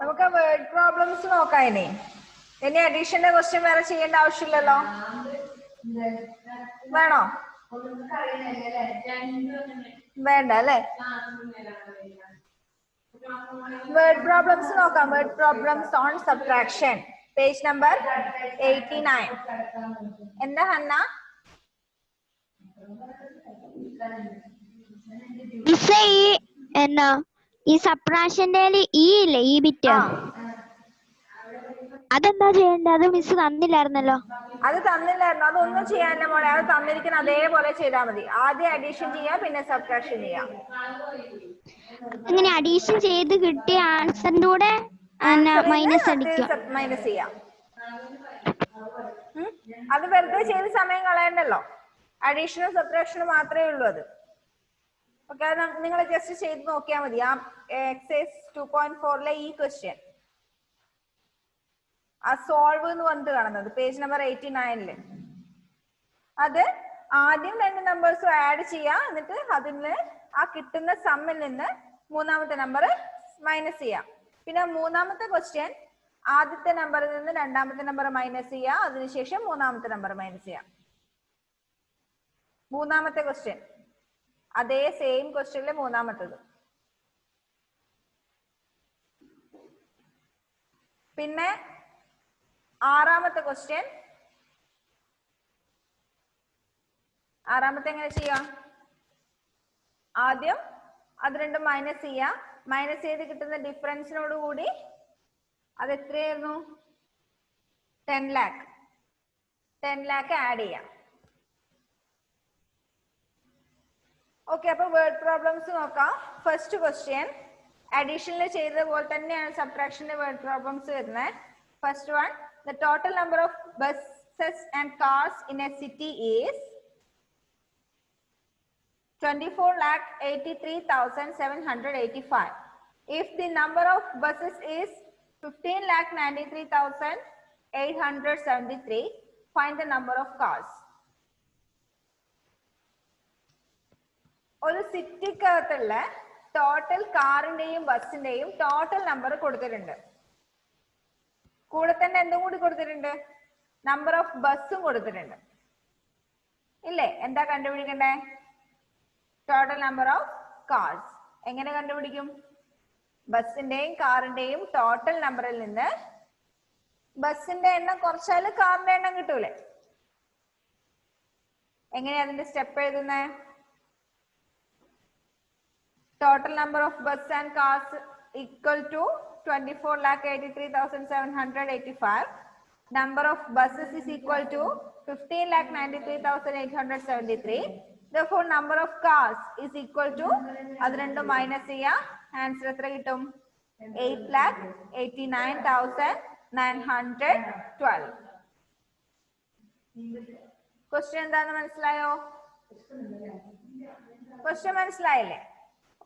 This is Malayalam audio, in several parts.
നമുക്ക് വേർഡ് പ്രോബ്ലംസ് നോക്കാം. ഇനി അഡീഷന്റെ ക്വസ്റ്റ്യൻ വേറെ ചെയ്യേണ്ട ആവശ്യമില്ലല്ലോ. വേണോ? വേണ്ട അല്ലേ? വേർഡ് പ്രോബ്ലംസ് നോക്കാം. Word problems on subtraction, page number 89. എന്താ ഹന്ന? ഈ സബ്ട്രാക്ഷന്റെ ഈ ഇല്ലേ, ഈ ബിറ്റ്, അതെന്താ ചെയ്യണ്ടേ? അത് മിസ് തന്നില്ലായിരുന്നല്ലോ. അത് തന്നില്ലായിരുന്നു. അതൊന്നും ചെയ്യാനില്ല മോളെ. അത് തന്നിരിക്കുന്ന അതേപോലെ ചെയ്താൽ മതി. ആദ്യം അഡീഷൻ ചെയ്യാം, പിന്നെ സബ്ട്രാക്ഷൻ ചെയ്യാം. അങ്ങനെ അഡീഷൻ ചെയ്ത് കിട്ടിയ ആൻസറിന്റെ കൂടെ മൈനസ് അടിക്കാം, മൈനസ് ചെയ്യാം. അത് വെറുതെ ചെയ്ത് സമയം കളയണ്ടല്ലോ. അഡീഷനും സബ്ട്രാക്ഷനും മാത്രമേ ഉള്ളൂ അത്. ഓക്കെ, നിങ്ങൾ ജസ്റ്റ് ചെയ്ത് നോക്കിയാൽ മതി. ആ എക്സസൈസ് 2.4 ഈ ക്വസ്റ്റ്യൻ, ആ സോൾവ് എന്ന് പറഞ്ഞിട്ട് കാണുന്നത് പേജ് നമ്പർ 89. അത് ആദ്യം രണ്ട് നമ്പേഴ്സും ആഡ് ചെയ്യാം, എന്നിട്ട് അതിന് ആ കിട്ടുന്ന സമ്മിൽ നിന്ന് മൂന്നാമത്തെ നമ്പർ മൈനസ് ചെയ്യാം. പിന്നെ മൂന്നാമത്തെ ക്വസ്റ്റ്യൻ ആദ്യത്തെ നമ്പറിൽ നിന്ന് രണ്ടാമത്തെ നമ്പർ മൈനസ് ചെയ്യാം, അതിനുശേഷം മൂന്നാമത്തെ നമ്പർ മൈനസ് ചെയ്യാം. മൂന്നാമത്തെ ക്വസ്റ്റ്യൻ അതേ സെയിം ക്വസ്റ്റ്യനിലെ മൂന്നാമത്തത്. പിന്നെ ആറാമത്തെ ക്വസ്റ്റ്യൻ, ആറാമത്തെ എങ്ങനെ ചെയ്യാം? ആദ്യം അത് രണ്ടും മൈനസ് ചെയ്യാം. മൈനസ് ചെയ്ത് കിട്ടുന്ന ഡിഫറൻസിനോട് കൂടി അത് എത്രയായിരുന്നു? 10 lakh ആഡ് ചെയ്യാം. ഓക്കെ, അപ്പൊ വേർഡ് പ്രോബ്ലംസ് നോക്കാം. ഫസ്റ്റ് ക്വസ്റ്റ്യൻ അഡീഷനിൽ ചെയ്തത് പോലെ തന്നെയാണ് സബ്ട്രാക്ഷന്റെ വേർഡ് പ്രോബ്ലംസ് വരുന്നത്. First one, the total number of buses and cars in a city is 24,83,785. If the number of buses is 15,93,873, find the number of cars. ഒരു സിറ്റിക്കകത്തുള്ള ടോട്ടൽ കാറിന്റെയും ബസിന്റെയും ടോട്ടൽ നമ്പർ കൊടുത്തിട്ടുണ്ട്. കൂടെ തന്നെ എന്തും കൂടി കൊടുത്തിട്ടുണ്ട്? നമ്പർ ഓഫ് ബസ്സും കൊടുത്തിട്ടുണ്ട് ഇല്ലേ? എന്താ കണ്ടുപിടിക്കണ്ടേ? Total number of cars. എങ്ങനെ കണ്ടുപിടിക്കും? ബസിന്റെയും കാറിന്റെയും ടോട്ടൽ നമ്പറിൽ നിന്ന് ബസിന്റെ എണ്ണം കുറച്ചാൽ കാറിന്റെ എണ്ണം കിട്ടൂലേ? എങ്ങനെയാ അതിന്റെ step എഴുതുന്നേ? Total number of bus and cars equal to 24,83,785. Number of buses is equal to 15,93,873. Therefore, number of cars is equal to അത് രണ്ടും മൈനസ് ചെയ്യാം. ആൻസർ എത്ര കിട്ടും? 8,89,912. ക്വസ്റ്റ്യൻ എന്താന്ന് മനസ്സിലായോ? ക്വസ്റ്റ്യൻ മനസ്സിലായില്ലേ?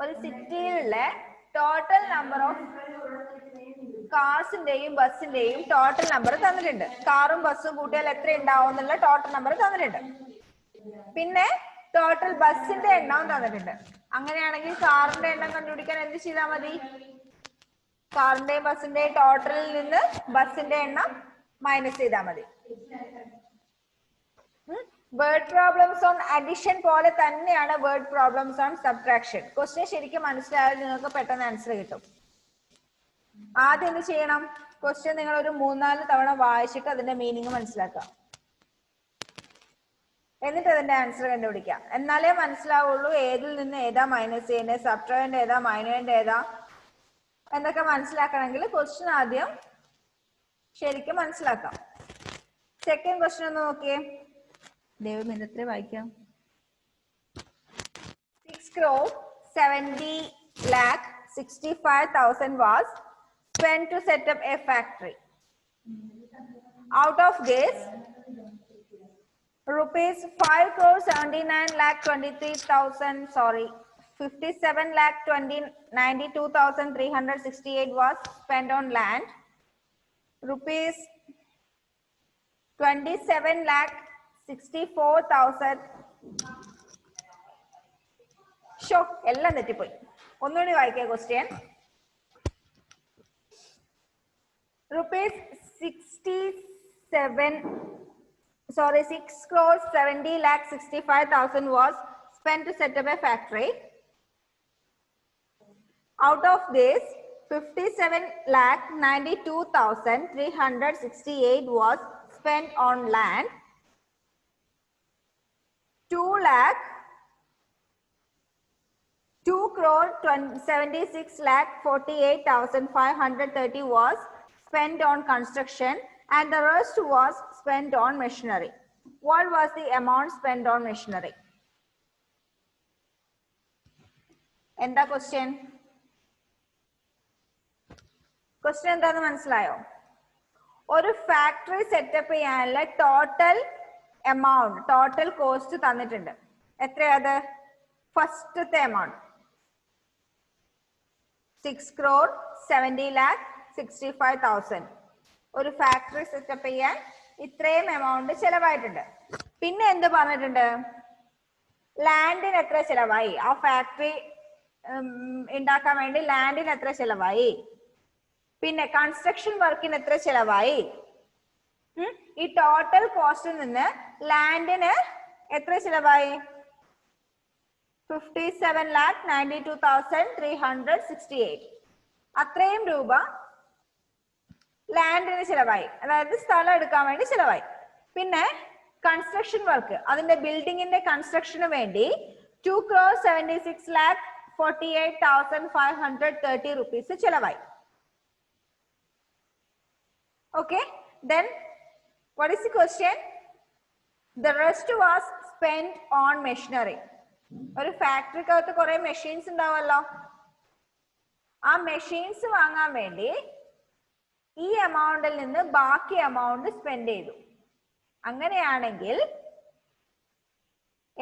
ഒരു സിറ്റിയിലുള്ള ടോട്ടൽ നമ്പർ ഓഫ് കാർസിന്റെയും ബസിന്റെയും ടോട്ടൽ നമ്പർ തന്നിട്ടുണ്ട്. കാറും ബസ്സും കൂട്ടിയാൽ എത്ര ഉണ്ടാവും എന്നുള്ള ടോട്ടൽ നമ്പർ തന്നിട്ടുണ്ട്. പിന്നെ ടോട്ടൽ ബസിന്റെ എണ്ണവും തന്നിട്ടുണ്ട്. അങ്ങനെയാണെങ്കിൽ കാറിന്റെ എണ്ണം കണ്ടുപിടിക്കാൻ എന്ത് ചെയ്താൽ മതി? കാറിന്റെയും ബസിന്റെയും ടോട്ടലിൽ നിന്ന് ബസിന്റെ എണ്ണം മൈനസ് ചെയ്താൽ മതി. വേർഡ് പ്രോബ്ലംസ് ഓൺ അഡിഷൻ പോലെ തന്നെയാണ് word problems on subtraction. Question ശരിക്കും മനസ്സിലായാൽ നിങ്ങൾക്ക് പെട്ടെന്ന് ആൻസർ കിട്ടും. ആദ്യം എന്ത് ചെയ്യണം? ക്വസ്റ്റ്യൻ നിങ്ങൾ ഒരു 3-4 തവണ വായിച്ചിട്ട് അതിന്റെ മീനിങ് മനസ്സിലാക്കാം. എന്നിട്ട് അതിന്റെ ആൻസർ കണ്ടുപിടിക്കാം. എന്നാലേ മനസ്സിലാവുള്ളൂ ഏതിൽ നിന്ന് ഏതാ മൈനസ് ചെയ്യുന്നത്, സബ്ട്രാക്ട് ഏതാ, മൈനസ് ഏതാ എന്നൊക്കെ മനസ്സിലാക്കണമെങ്കിൽ ക്വസ്റ്റ്യൻ ആദ്യം ശരിക്കും മനസ്സിലാക്കാം. സെക്കൻഡ് ക്വസ്റ്റ്യൻ ഒന്ന് നോക്കിയേ. ദൈവം എത്ര വായിക്കാം. 6,70,65,000 was spent to set up a factory. Out of this, rupees 57,92,368 was spent on land. Rupees 27,64,000 എല്ലാം തെറ്റിപ്പോയി. ഒന്നുകൂടി വായിക്കുക question. Rupees 6 crore 70 lakh 65,000 was spent to set up a factory. Out of this, 57 lakh 92,368 was spent on land. 2 crore 76 lakh 48,530 was spent on construction and the rest was spent on machinery. What was the amount spent on machinery? എന്താ ക്വസ്റ്റ്യൻ? ക്വസ്റ്റ്യൻ എന്താന്ന് മനസ്സിലായോ? ഒരു ഫാക്ടറി സെറ്റപ്പ് ചെയ്യാനുള്ള ടോട്ടൽ എമൗണ്ട്, ടോട്ടൽ കോസ്റ്റ് തന്നിട്ടുണ്ട്. എത്രയത്? ഫസ്റ്റത്തെ എമൗണ്ട് 6 crore 70 lakh 65,000. ഒരു ഫാക്ടറി സെറ്റപ്പ് ചെയ്യാൻ ഇത്രയും എമൗണ്ട് ചെലവായിട്ടുണ്ട്. പിന്നെ എന്ത് പറഞ്ഞിട്ടുണ്ട്? ലാൻഡിന് എത്ര ചെലവായി, ആ ഫാക്ടറി ഉണ്ടാക്കാൻ വേണ്ടി ലാൻഡിന് എത്ര ചെലവായി, പിന്നെ കൺസ്ട്രക്ഷൻ വർക്കിന് എത്ര ചെലവായി. ഈ ടോട്ടൽ കോസ്റ്റിൽ നിന്ന് ലാൻഡിന് എത്ര ചെലവായി? 57,92,368. അത്രയും രൂപ ലാൻഡിന് ചെലവായി, അതായത് സ്ഥലം എടുക്കാൻ വേണ്ടി ചെലവായി. പിന്നെ കൺസ്ട്രക്ഷൻ വർക്ക്, അതിന്റെ ബിൽഡിങ്ങിന്റെ കൺസ്ട്രക്ഷന് വേണ്ടി 2 crore 76 lakh 48,530 rupees ചെലവായി. Okay, then what is the question? The rest was spent on machinery. ഒരു ഫാക്ടറിക്കകത്ത് കുറെ മെഷീൻസ് ഉണ്ടാവുമല്ലോ, ആ മെഷീൻസ് വാങ്ങാൻ വേണ്ടി ഈ എമൗണ്ടിൽ നിന്ന് ബാക്കി എമൗണ്ട് സ്പെൻഡ് ചെയ്തു. അങ്ങനെയാണെങ്കിൽ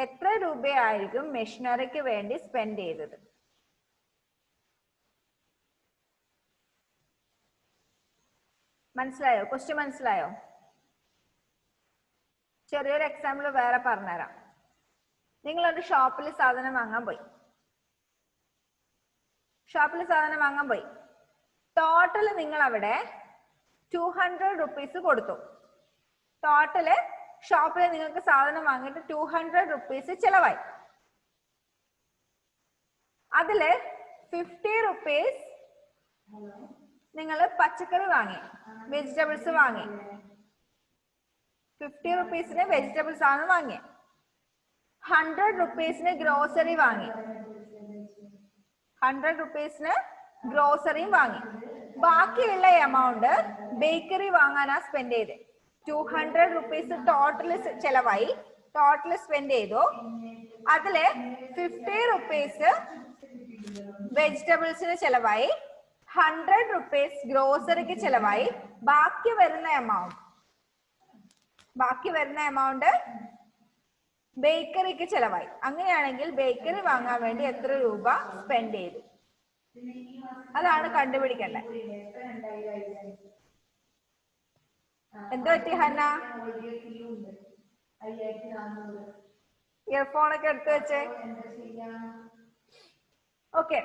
എത്ര രൂപയായിരിക്കും മെഷീനറിക്ക് വേണ്ടി സ്പെൻഡ് ചെയ്തത്? മനസ്സിലായോ? ക്വസ്റ്റ്യൻ മനസ്സിലായോ? ചെറിയൊരു എക്സാമ്പിൾ വേറെ പറഞ്ഞുതരാം. നിങ്ങളൊരു ഷോപ്പിൽ സാധനം വാങ്ങാൻ പോയി. ടോട്ടൽ നിങ്ങൾ അവിടെ 200 rupees കൊടുത്തു. ടോട്ടല് ഷോപ്പിൽ നിങ്ങൾക്ക് സാധനം വാങ്ങിയിട്ട് 200 rupees ചെലവായി. അതില് 50 rupees നിങ്ങൾ പച്ചക്കറി വാങ്ങി, വെജിറ്റബിൾസ് വാങ്ങി. 50 rupeesന് വെജിറ്റബിൾസ് ആണ് വാങ്ങി. 100 rupeesന് ഗ്രോസറി വാങ്ങി. 100 rupeesന് ഗ്രോസറിയും വാങ്ങി. ബാക്കിയുള്ള എമൗണ്ട് ബേക്കറി വാങ്ങാനാ സ്പെൻഡ് ചെയ്ത്. 200 rupees ടോട്ടൽ ചെലവായി, ടോട്ടൽ സ്പെൻഡ് ചെയ്തു. അതില് 50 rupees വെജിറ്റബിൾസിന് ചെലവായി, 100 rupees ഗ്രോസറിക്ക് ചെലവായി. ബാക്കി വരുന്ന എമൗണ്ട് ബേക്കറിക്ക് ചെലവായി. അങ്ങനെയാണെങ്കിൽ ബേക്കറി വാങ്ങാൻ വേണ്ടി എത്ര രൂപ സ്പെൻഡ് ചെയ്തു? അതാണ് കണ്ടുപിടിക്കേണ്ടത്. എന്ത് പറ്റി ഹന്ന? ഇയർഫോണൊക്കെ എടുത്തു വെച്ചേ. ഓക്കെ,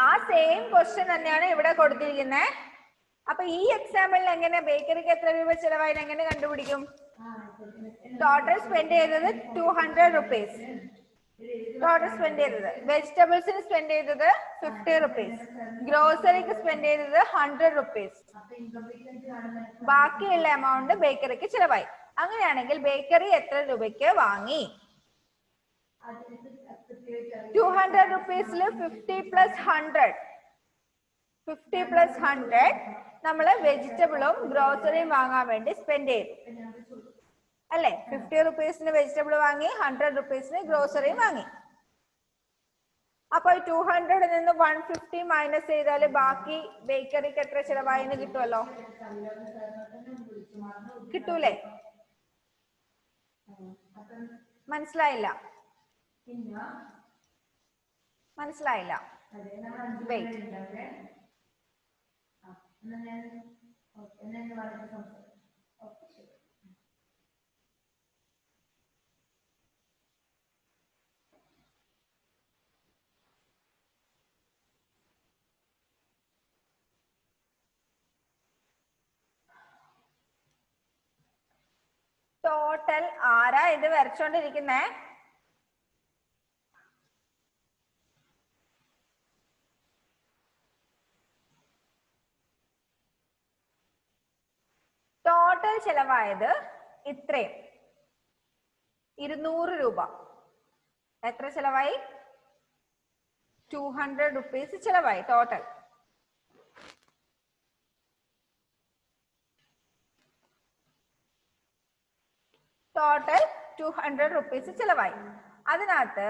ആ സെയിം ക്വസ്റ്റ്യൻ തന്നെയാണ് ഇവിടെ കൊടുത്തിരിക്കുന്നത്. അപ്പൊ ഈ എക്സാമ്പിളിൽ എങ്ങനെ ബേക്കറിക്ക് എത്ര രൂപ ചെലവായി എങ്ങനെ കണ്ടുപിടിക്കും? ടോട്ടൽ സ്പെൻഡ് ചെയ്തത് 200 rupees. ടോട്ടൽ സ്പെൻഡ് ചെയ്തത് വെജിറ്റബിൾസിന് സ്പെൻഡ് ചെയ്തത് 50 rupees, ഗ്രോസറിക്ക് സ്പെൻഡ് ചെയ്തത് 100 rupees. ബാക്കിയുള്ള എമൗണ്ട് ബേക്കറിക്ക് ചിലവായി. അങ്ങനെയാണെങ്കിൽ ബേക്കറി എത്ര രൂപയ്ക്ക് വാങ്ങി? 200 rupeesൽ 50 plus 100 നമ്മള് വെജിറ്റബിളും ഗ്രോസറിയും വാങ്ങാൻ വേണ്ടി സ്പെൻഡ് ചെയ്തു അല്ലെ? 50 rupeesന് വെജിറ്റബിൾ വാങ്ങി, 100 rupeesന് ഗ്രോസറിയും വാങ്ങി. അപ്പൊ 200 നിന്ന് 150 മൈനസ് ചെയ്താല് ബാക്കി ബേക്കറിക്ക് എത്ര ചിലവായി എന്ന് കിട്ടുമല്ലോ. കിട്ടൂലേ? മനസ്സിലായില്ല? വെയിറ്റ്. ടോട്ടൽ ആരാ ഇത് വരച്ചോണ്ടിരിക്കുന്നേ? ടോട്ടൽ ചെലവായത് ഇത്രയും 200 രൂപ. എത്ര ചെലവായി? 200 rupees ചെലവായി ടോട്ടൽ. ടോട്ടൽ 200 rupees ചെലവായി. അതിനകത്ത്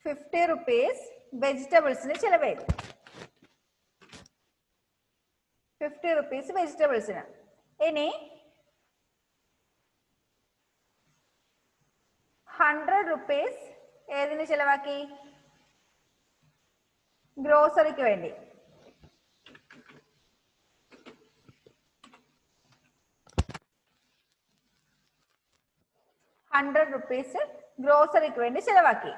₹50 വെജിറ്റബിൾസിന് ചെലവ് ചെയ്തു. 50 rupees വെജിറ്റബിൾസിന്. ഇനി 100 rupees ഏതിന് ചെലവാക്കി? ഗ്രോസറിക്ക് വേണ്ടി. 100 rupees ഗ്രോസറിക്ക് വേണ്ടി ചെലവാക്കി.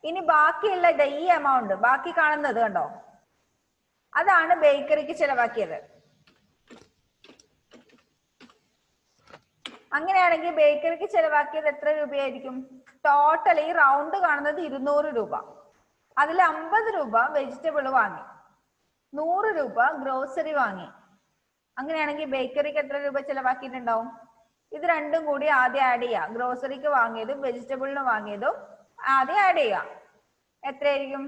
ഇനി ബാക്കിയുള്ള ഈ എമൗണ്ട്, ബാക്കി കാണുന്നത് കണ്ടോ, അതാണ് ബേക്കറിക്ക് ചെലവാക്കിയത്. അങ്ങനെയാണെങ്കിൽ ബേക്കറിക്ക് ചെലവാക്കിയത് എത്ര രൂപയായിരിക്കും? ടോട്ടൽ ഈ റൗണ്ട് കാണുന്നത് 200 രൂപ. അതിൽ 50 രൂപ വെജിറ്റബിൾ വാങ്ങി, 100 രൂപ ഗ്രോസറി വാങ്ങി. അങ്ങനെയാണെങ്കിൽ ബേക്കറിക്ക് എത്ര രൂപ ചെലവാക്കിയിട്ടുണ്ടാവും? ഇത് രണ്ടും കൂടി ആദ്യം ആഡ് ചെയ്യാം. ഗ്രോസറിക്ക് വാങ്ങിയതും വെജിറ്റബിളിന് വാങ്ങിയതും ആദ്യം ആഡ് ചെയ്യാം. എത്രയായിരിക്കും?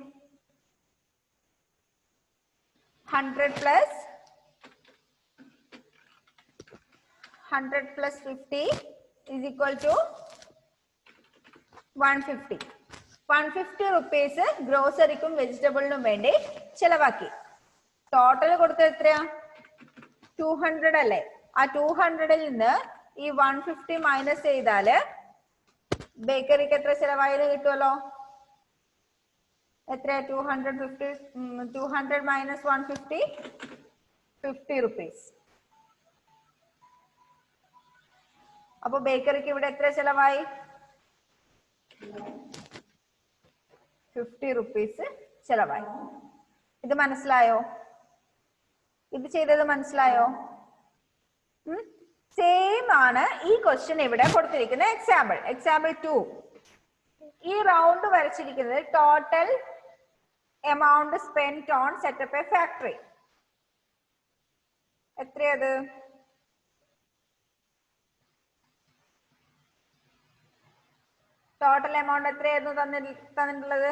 100 plus 50 is equal to 150. 150 rupees ഗ്രോസറിക്കും വെജിറ്റബിളിനും വേണ്ടി ചെലവാക്കി. ടോട്ടൽ കൊടുത്തത് എത്രയാ? 200 അല്ലേ? ആ 200-ൽ നിന്ന് ഈ 150 മൈനസ് ചെയ്താല് ബേക്കറിക്ക് എത്ര ചെലവായത് കിട്ടുമല്ലോ? എത്രയാ? 200 മൈനസ് 150, 50 rupees. അപ്പൊ ബേക്കറിക്ക് ഇവിടെ എത്ര ചെലവായി? 50 rupees ചെലവായി. ഇത് മനസ്സിലായോ? ഇത് ചെയ്തത് മനസ്സിലായോ? സെയിം ആണ് ഈ ക്വസ്റ്റ്യൻ ഇവിടെ കൊടുത്തിരിക്കുന്ന എക്സാമ്പിൾ 2. ഈ റൗണ്ട് വരച്ചിരിക്കുന്നത് total amount spend on setup a factory. എത്രയത്? ടോട്ടൽ എമൗണ്ട് എത്രയായിരുന്നു തന്നിട്ടുള്ളത്?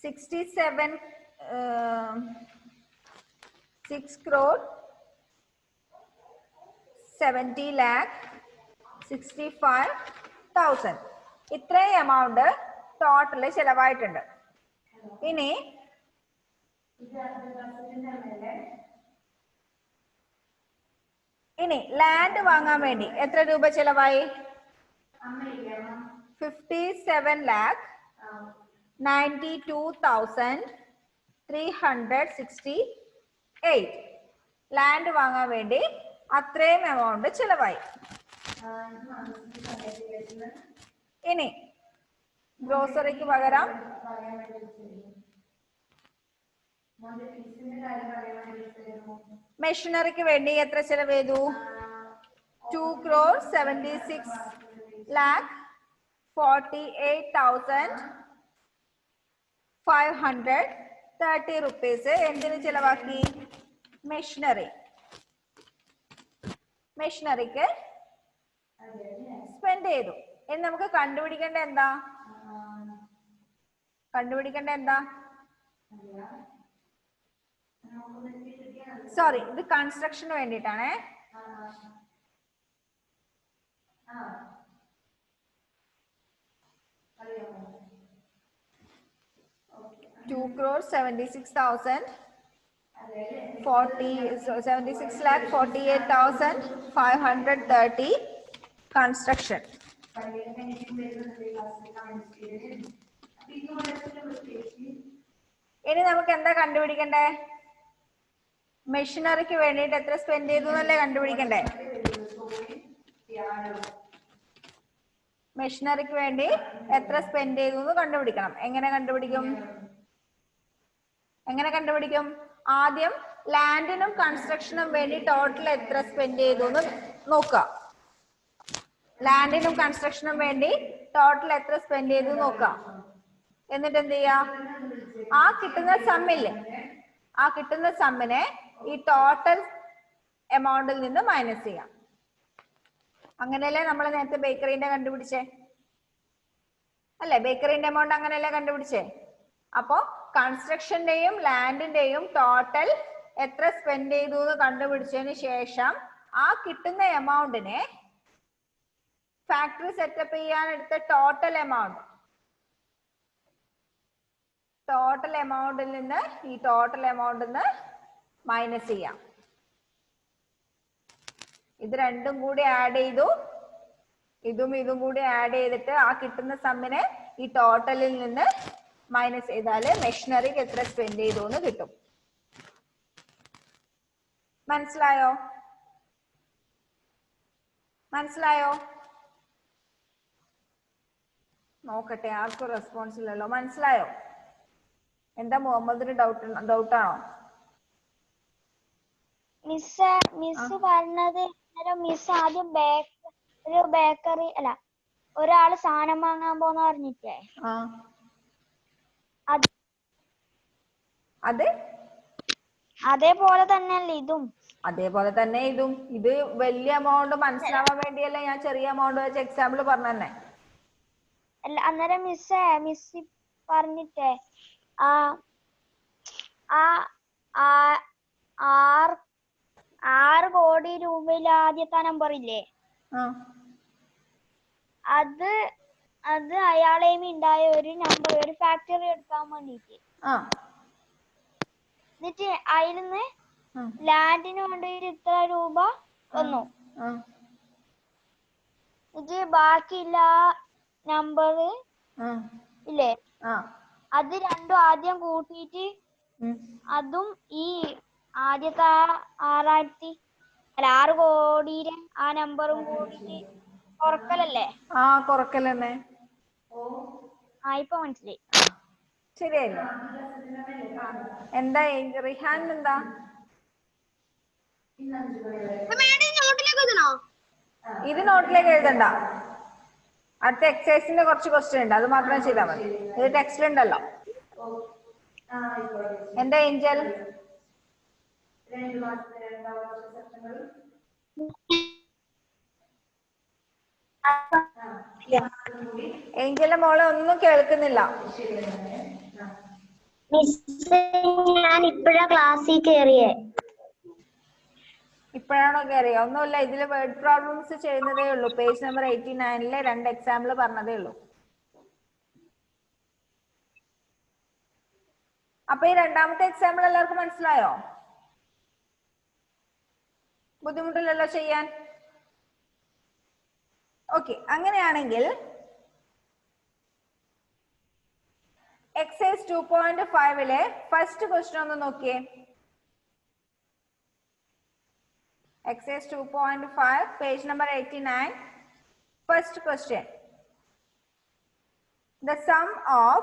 6,70,65,000. ഇത്രയും എമൗണ്ട് ടോട്ടൽ ചെലവായിട്ടുണ്ട്. ഇനി ലാൻഡ് വാങ്ങാൻ വേണ്ടി എത്ര രൂപ ചെലവായി? 57,92,368. ലാൻഡ് വാങ്ങാൻ വേണ്ടി അത്രയും എമൗണ്ട് ചെലവായി. ഇനി ഗ്രോസറിക്ക് പകരം മെഷീനറിക്ക് വേണ്ടി എത്ര ചെലവ് ചെയ്തു? 2,76,48,530 rupees എന്തിനു ചെലവാക്കി? മെഷീനറിക്ക് സ്പെൻഡ് ചെയ്തു. ഇനി നമുക്ക് കണ്ടുപിടിക്കേണ്ട എന്താ? സോറി, ഇത് കൺസ്ട്രക്ഷന് വേണ്ടിയിട്ടാണേ. $2,76,48,530 construction. ഇനി നമുക്ക് എന്താ കണ്ടുപിടിക്കണ്ടേ? മെഷീനറിക്ക് വേണ്ടിയിട്ട് എത്ര സ്പെൻഡ് ചെയ്തു എന്നല്ലേ കണ്ടുപിടിക്കണ്ടേ? മെഷീനറിക്ക് വേണ്ടി എത്ര സ്പെൻഡ് ചെയ്തു എന്ന് കണ്ടുപിടിക്കണം. എങ്ങനെ കണ്ടുപിടിക്കും? ആദ്യം ലാൻഡിനും കൺസ്ട്രക്ഷനും വേണ്ടി ടോട്ടൽ എത്ര സ്പെൻഡ് ചെയ്തു എന്ന് നോക്കുക. ലാൻഡിനും കൺസ്ട്രക്ഷനും വേണ്ടി ടോട്ടൽ എത്ര സ്പെൻഡ് ചെയ്തു നോക്കുക. എന്നിട്ട് എന്ത് ചെയ്യാ? ആ കിട്ടുന്ന സമ്മില്ലേ, ആ കിട്ടുന്ന സമ്മിനെ ഈ ടോട്ടൽ എമൗണ്ടിൽ നിന്ന് മൈനസ് ചെയ്യാം. അങ്ങനെയല്ലേ നമ്മൾ നേരത്തെ ബേക്കറിന്റെ കണ്ടുപിടിച്ചേ അല്ലെ? ബേക്കറിന്റെ എമൗണ്ട് അങ്ങനെയല്ലേ കണ്ടുപിടിച്ചേ? അപ്പോ കൺസ്ട്രക്ഷന്റെയും ലാൻഡിന്റെയും ടോട്ടൽ എത്ര സ്പെൻഡ് ചെയ്തു എന്ന് കണ്ടുപിടിച്ചതിന് ശേഷം ആ കിട്ടുന്ന എമൗണ്ടിനെ ഫാക്ടറി സെറ്റപ്പ് ചെയ്യാൻ എടുത്ത ടോട്ടൽ എമൗണ്ടിൽ നിന്ന് ഈ ടോട്ടൽ എമൗണ്ടിൽ നിന്ന് മൈനസ് ചെയ്യാം. ഇത് രണ്ടും കൂടി ആഡ് ചെയ്തു, ഇതും കൂടി ആഡ് ചെയ്തിട്ട് ആ കിട്ടുന്ന സമ്മിനെ ഈ ടോട്ടലിൽ നിന്ന് മൈനസ് ചെയ്താല് മെഷീനറിക്ക് എത്ര സ്പെൻഡ് ചെയ്തു എന്ന് കിട്ടും. മനസ്സിലായോ? നോക്കട്ടെ, ആർക്കും റെസ്പോൺസ് ഇല്ലല്ലോ. മനസ്സിലായോ? എന്താ മുഹമ്മദിന് ഡൗട്ടാണോ? മിസ് പറഞ്ഞത് മിസ് ആദ്യം ഒരു ബേക്കറി അല്ല ഒരാള് സാധനം വാങ്ങാൻ പോന്ന പറഞ്ഞിട്ടേ അത് അതേപോലെ തന്നെയല്ലേ ഇതും? അതേപോലെ തന്നെ ഇതും. ഇത് വലിയ എമൗണ്ട് മനസ്സിലാവാൻ വേണ്ടിയല്ലേ ഞാൻ ചെറിയ എമൗണ്ട് വെച്ച് എക്സാമ്പിൾ പറഞ്ഞേ. അല്ല അന്നേരം മിസ് പറഞ്ഞിട്ടേ ആറ് കോടി രൂപയിൽ ആദ്യത്തെ നമ്പർ ഇല്ലേ, അത് അയാളേമി ഉണ്ടായ ഒരു നമ്പർ, ഒരു ഫാക്ടറി എടുക്കാൻ വേണ്ടിട്ട്. എന്നിട്ട് അതിൽന്ന് ലാൻഡിന് വേണ്ടിട്ട് ഇത്ര രൂപ വന്നു. എന്നിട്ട് ബാക്കിയില്ല നമ്പർ ഇല്ലേ, അത് രണ്ടും ആദ്യം കൂട്ടിയിട്ട് അതും ഈ ആദ്യത്തെ 6 കോടിയുടെ ആ നമ്പറും കൂടിയിട്ട് കുറക്കലല്ലേ? കുറക്കലെന്നെ. ഇപ്പൊ മനസ്സിലായി. ശരിയല്ലേ? എന്താ റിഹാൻ എന്താ? ഇത് നോട്ടിലേക്ക് എഴുതണ്ട. അടുത്ത എക്സസൈസിന്റെ കുറച്ച് ക്വസ്റ്റ്യൻ ഉണ്ട്, അത് മാത്രം ചെയ്താൽ മതി. ഇത് ടെക്സ്റ്റിലുണ്ടല്ലോ. എന്താ ഏഞ്ചൽ? ഏഞ്ചലിന്റെ മോളെ ഒന്നും കേൾക്കുന്നില്ല. ഞാൻ ഇപ്പോഴാ ക്ലാസ്സിൽ കയറിയേ. ഇപ്പോഴാണോ കയറിയ? ഒന്നുമില്ല, ഇതില് വേർഡ് പ്രോബ്ലംസ് ചെയ്യുന്നതേ ഉള്ളൂ. പേജ് നമ്പർ 89 2 എക്സാമ്പിൾ പറഞ്ഞതേ ഉള്ളൂ. അപ്പൊ ഈ രണ്ടാമത്തെ എക്സാമ്പിൾ എല്ലാവർക്കും മനസ്സിലായോ? ബുദ്ധിമുട്ടില്ലല്ലോ ചെയ്യാൻ? ഓക്കെ, അങ്ങനെയാണെങ്കിൽ എക്സസൈസ് 2.5 ഫസ്റ്റ് ക്വസ്റ്റ്യൻ ഒന്ന് നോക്കിയേ. Exercise 2.5, page number 89. First question. The sum of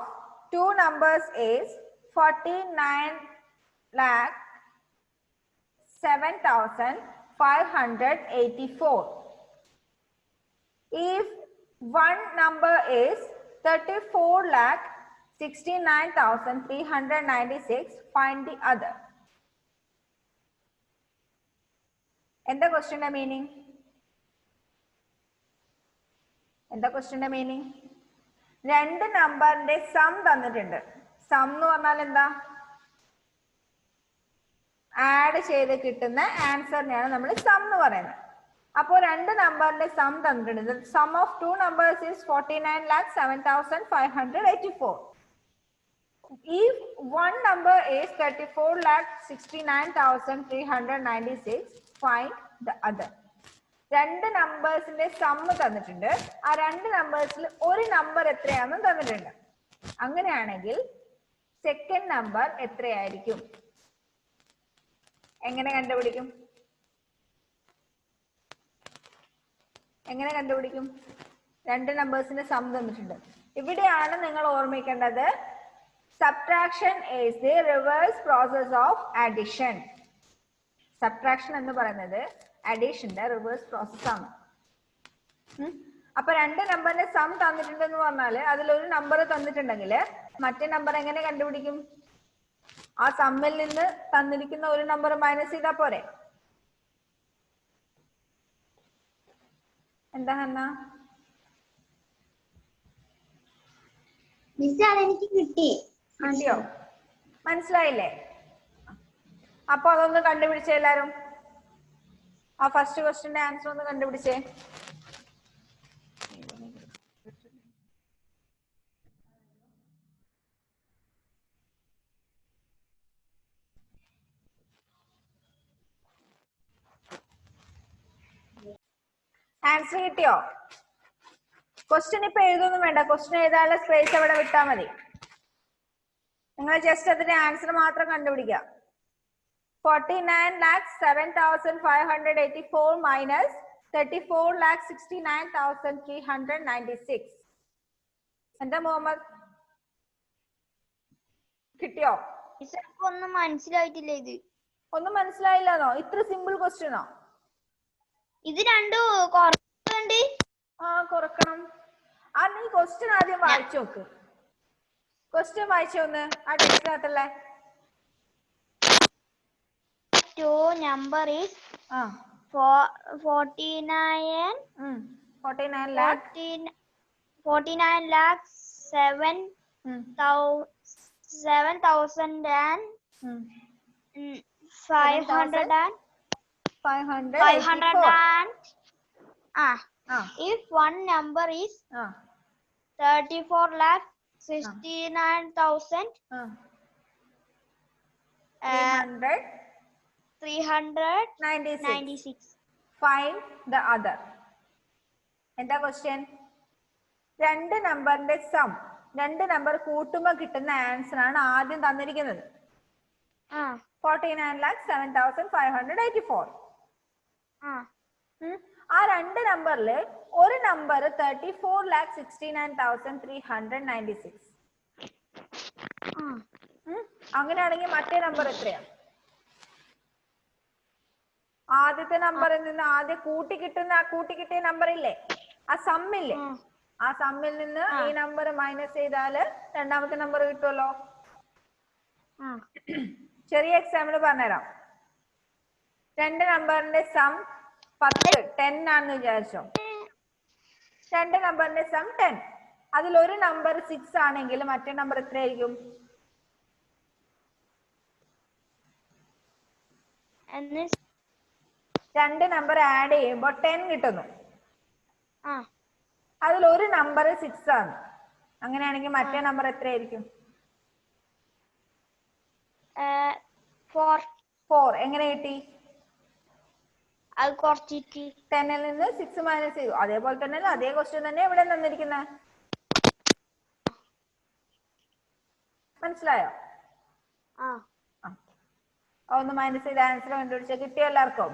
two numbers is 49,07,584. If one number is 34,69,396, find the other. എന്താ ക്വസ്റ്റ്യന്റെ മീനിങ്? രണ്ട് നമ്പറിന്റെ സം തന്നിട്ടുണ്ട്. സം എന്ന് പറഞ്ഞാൽ എന്താ? ആഡ് ചെയ്ത് കിട്ടുന്ന ആൻസറിനെയാണ് നമ്മൾ സം എന്ന് പറയുന്നത്. അപ്പോൾ രണ്ട് നമ്പറിന്റെ സം തന്നിട്ടുണ്ട്. Sum of two numbers is 49,07,584. If one number is 34,69,396, find the other. രണ്ട് നമ്പേഴ്സിന്റെ സമ്മ് തന്നിട്ടുണ്ട്. ആ രണ്ട് നമ്പേഴ്സിൽ ഒരു നമ്പർ എത്രയാണെന്നും തന്നിട്ടുണ്ട്. അങ്ങനെയാണെങ്കിൽ സെക്കൻഡ് നമ്പർ എത്രയായിരിക്കും? എങ്ങനെ കണ്ടുപിടിക്കും? രണ്ട് നമ്പേഴ്സിന്റെ സം തന്നിട്ടുണ്ട്. ഇവിടെയാണ് നിങ്ങൾ ഓർമ്മിക്കേണ്ടത് subtraction is the reverse process of addition. Subtraction എന്ന് പറയുന്നത് അഡീഷന്റെ റിവേഴ്സ് പ്രോസസ് ആണ്. അപ്പൊ രണ്ട് നമ്പറിന്റെ സം തന്നിട്ടുണ്ടെന്ന് പറഞ്ഞാല് അതിലൊരു നമ്പർ തന്നിട്ടുണ്ടെങ്കിൽ മറ്റേ നമ്പർ എങ്ങനെ കണ്ടുപിടിക്കും? ആ സമ്മിൽ നിന്ന് തന്നിരിക്കുന്ന ഒരു നമ്പർ മൈനസ് ചെയ്താൽ പോരെ? എന്താ ഹന്ന? എനിക്ക് കിട്ടിയോ? മനസ്സിലായില്ലേ? അപ്പൊ അതൊന്ന് കണ്ടുപിടിച്ചേ എല്ലാരും. ആ ഫസ്റ്റ് ക്വസ്റ്റിന്റെ ആൻസർ ഒന്ന് കണ്ടുപിടിച്ചേ. ആൻസർ കിട്ടിയോ? ക്വസ്റ്റ്യൻ ഇപ്പൊ എഴുതൊന്നും വേണ്ട. ക്വസ്റ്റ്യൻ എഴുതാനുള്ള സ്പേസ് അവിടെ വിട്ടാൽ മതി. നിങ്ങൾ ജസ്റ്റ് അതിന്റെ ആൻസർ മാത്രം കണ്ടുപിടിക്കുക. 49,07,584 minus 34,69,396. എന്താ മുഹമ്മദ്? കിട്ടിയോ? ഒന്നും മനസ്സിലായിട്ടില്ല. ഒന്നും മനസ്സിലായില്ലെന്നോ? ഇത്ര സിമ്പിൾ ക്വസ്റ്റ്യനോ? ഇത് രണ്ടും കുറക്കണ്ട്. കുറക്കണം. ആ നീ ക്വസ്റ്റ്യൻ ആദ്യം വായിച്ചു നോക്ക്. ക്വസ്റ്റ്യൻ വായിച്ചോന്ന് ആ ടെക്സ്റ്റിനകത്തല്ലേ. Number is 49 lakhs 7,500. If one number is 34 lakhs 69,396. Find the other. എന്താ ക്വസ്റ്റ്യൻ? രണ്ട് നമ്പറിന്റെ സം, രണ്ട് നമ്പർ കൂട്ടുമ്പോൾ കിട്ടുന്ന ആൻസർ ആണ് ആദ്യം തന്നിരിക്കുന്നത്. 49,07,584. ആ രണ്ട് നമ്പറിൽ ഒരു നമ്പർ 34,69,396. അങ്ങനെയാണെങ്കിൽ മറ്റേ നമ്പർ എത്രയാ? ആദ്യത്തെ നമ്പറിൽ നിന്ന് ആദ്യം കൂട്ടിക്കിട്ടിയ നമ്പർ ഇല്ലേ, ആ സമ്മില്ലേ, ആ സമ്മിൽ നിന്ന് ഈ നമ്പർ മൈനസ് ചെയ്താല് രണ്ടാമത്തെ നമ്പർ കിട്ടുമല്ലോ. ചെറിയ എക്സാമ്പിൾ പറഞ്ഞുതരാം. രണ്ട് നമ്പറിന്റെ സം 10 ആണെന്ന് വിചാരിച്ചോ. രണ്ട് നമ്പറിന്റെ സം 10. അതിൽ ഒരു നമ്പർ 6 ആണെങ്കിൽ മറ്റേ നമ്പർ എത്രയായിരിക്കും? രണ്ട് നമ്പർ ആഡ് ചെയ്യുമ്പോൾ 10 കിട്ടുന്നു. അതിൽ ഒരു നമ്പർ 6 ആണ്. അങ്ങനെയാണെങ്കിൽ മറ്റേ നമ്പർ എത്രയായിരിക്കും? 4. എങ്ങനെ കിട്ടി? അത് കുറച്ചിട്ട് 10ൽ നിന്ന് 6 മൈനസ് ചെയ്തു. അതേപോലെ തന്നെ അതേ ക്വസ്റ്റ്യൻ തന്നെ ഇവിടെ തന്നിരിക്കുന്നത്. മനസ്സിലായോ? ഒന്ന് മൈനസ് ചെയ്ത ആൻസർ കണ്ടുപിടിച്ച കിട്ടിയോ എല്ലാവർക്കും?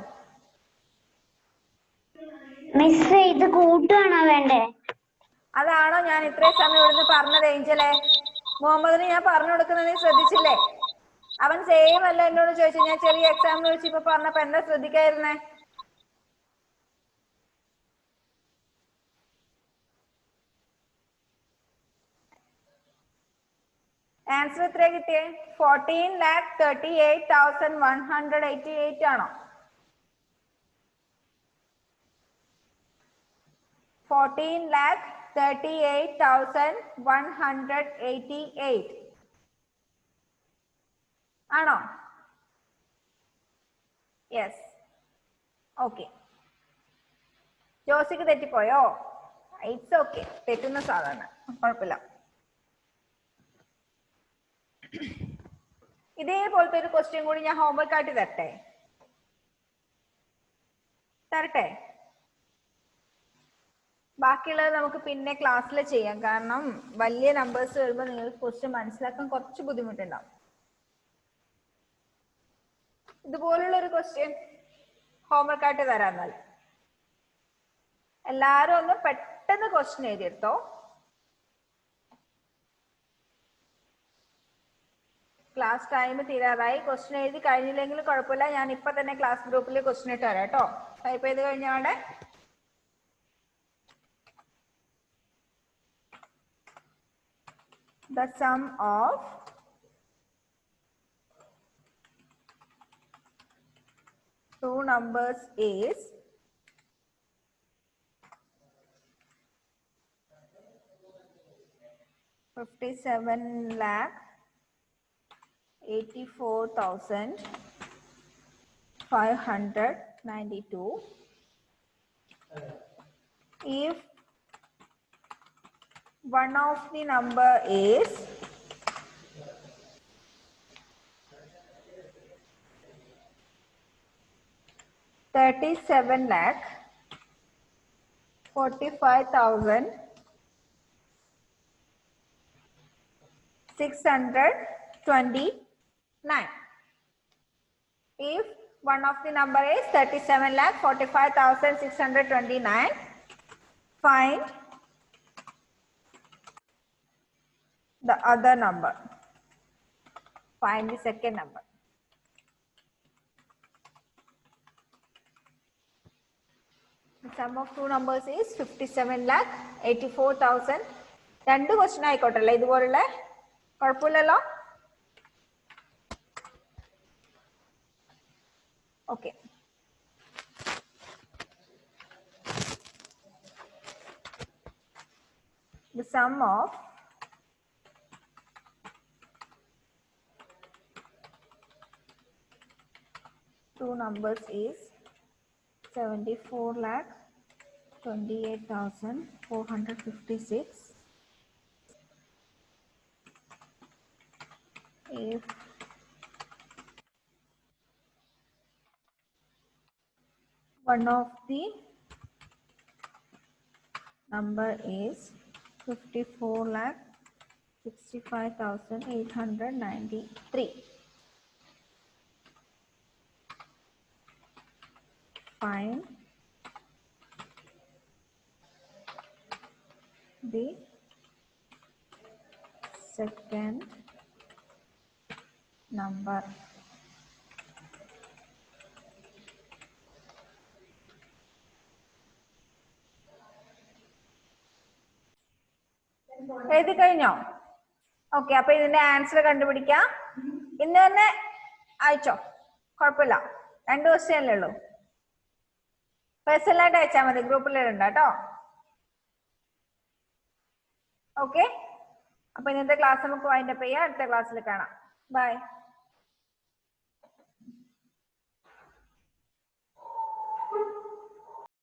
മിസ് ഇത് കൂട്ടുകയാണോ വേണ്ടേ? അതാണോ ഞാൻ ഇത്രയും സമയം ഇവിടുന്ന് പറഞ്ഞത് ഏഞ്ചലെ? മുഹമ്മദിന് ഞാൻ പറഞ്ഞു കൊടുക്കുന്നത് നീ ശ്രദ്ധിച്ചില്ലേ? അവൻ സെയിം അല്ല എന്നോട് ചോദിച്ചു. ഞാൻ ചെറിയ എക്സാമ്പിൾ വെച്ച് ഇപ്പൊ പറഞ്ഞപ്പോ എന്താ ശ്രദ്ധിക്കായിരുന്നേ? ആൻസർ എത്രയാ കിട്ടിയേ? 14,38,188 ആണോ? 14,38,188 ആണോ? യെസ്. ഓക്കെ. ജോസിക്ക് തെറ്റിപ്പോയോ? It's okay. തെറ്റുന്ന സാധാരണ, കുഴപ്പമില്ല. ഇതേപോലത്തെ ഒരു ക്വസ്റ്റ്യൻ കൂടി ഞാൻ ഹോംവർക്ക് ആയിട്ട് തരട്ടെ? ബാക്കിയുള്ളത് നമുക്ക് പിന്നെ ക്ലാസ്സിൽ ചെയ്യാം. കാരണം വലിയ നമ്പേഴ്സ് വരുമ്പോൾ നിങ്ങൾക്ക് ക്വസ്റ്റ്യൻ മനസ്സിലാക്കാൻ കുറച്ച് ബുദ്ധിമുട്ടുണ്ടാവും. ഇതുപോലുള്ള ഒരു ക്വസ്റ്റ്യൻ ഹോംവർക്ക് ആയിട്ട് തരാന്നാൽ എല്ലാരും ഒന്ന് പെട്ടെന്ന് ക്വസ്റ്റ്യൻ എഴുതിയെടുത്തോ. ക്ലാസ് ടൈം തീരാറായി. ക്വസ്റ്റ്യൻ എഴുതി കഴിഞ്ഞില്ലെങ്കിൽ കുഴപ്പമില്ല, ഞാൻ ഇപ്പൊ തന്നെ ക്ലാസ് ഗ്രൂപ്പിൽ ക്വസ്റ്റ്യൻ ഇട്ട് തരാം കേട്ടോ. ടൈപ്പ് ചെയ്ത് കഴിഞ്ഞാണ് the sum of two numbers is 57,84,592. If one of the number is 37,45,629. If one of the number is 37,45,629, find the other number. Find the second number. The sum of two numbers is 57,84,000. രണ്ട് ക്വസ്റ്റ്യൻ ആയിക്കോട്ടല്ലേ ഇതുപോലുള്ള, കുഴപ്പമില്ലല്ലോ. Okay, the sum of two numbers is 74,28,456. If one of the number is 54,65,893. Find the second number. എഴുതി കഴിഞ്ഞോ? ഓക്കെ, അപ്പൊ ഇതിന്റെ ആൻസർ കണ്ടുപിടിക്കാം. ഇന്ന് തന്നെ അയച്ചോ, കുഴപ്പമില്ല. 2 ദിവസമല്ലേ ഉള്ളൂ. പേഴ്സണലായിട്ട് അയച്ചാൽ മതി, ഗ്രൂപ്പിൽ ഇടണ്ട കേട്ടോ. ഓക്കെ, അപ്പൊ ഇന്നത്തെ ക്ലാസ് നമുക്ക് വൈൻഡപ്പ് ചെയ്യാം. അടുത്ത ക്ലാസ്സിൽ കാണാം. ബൈ.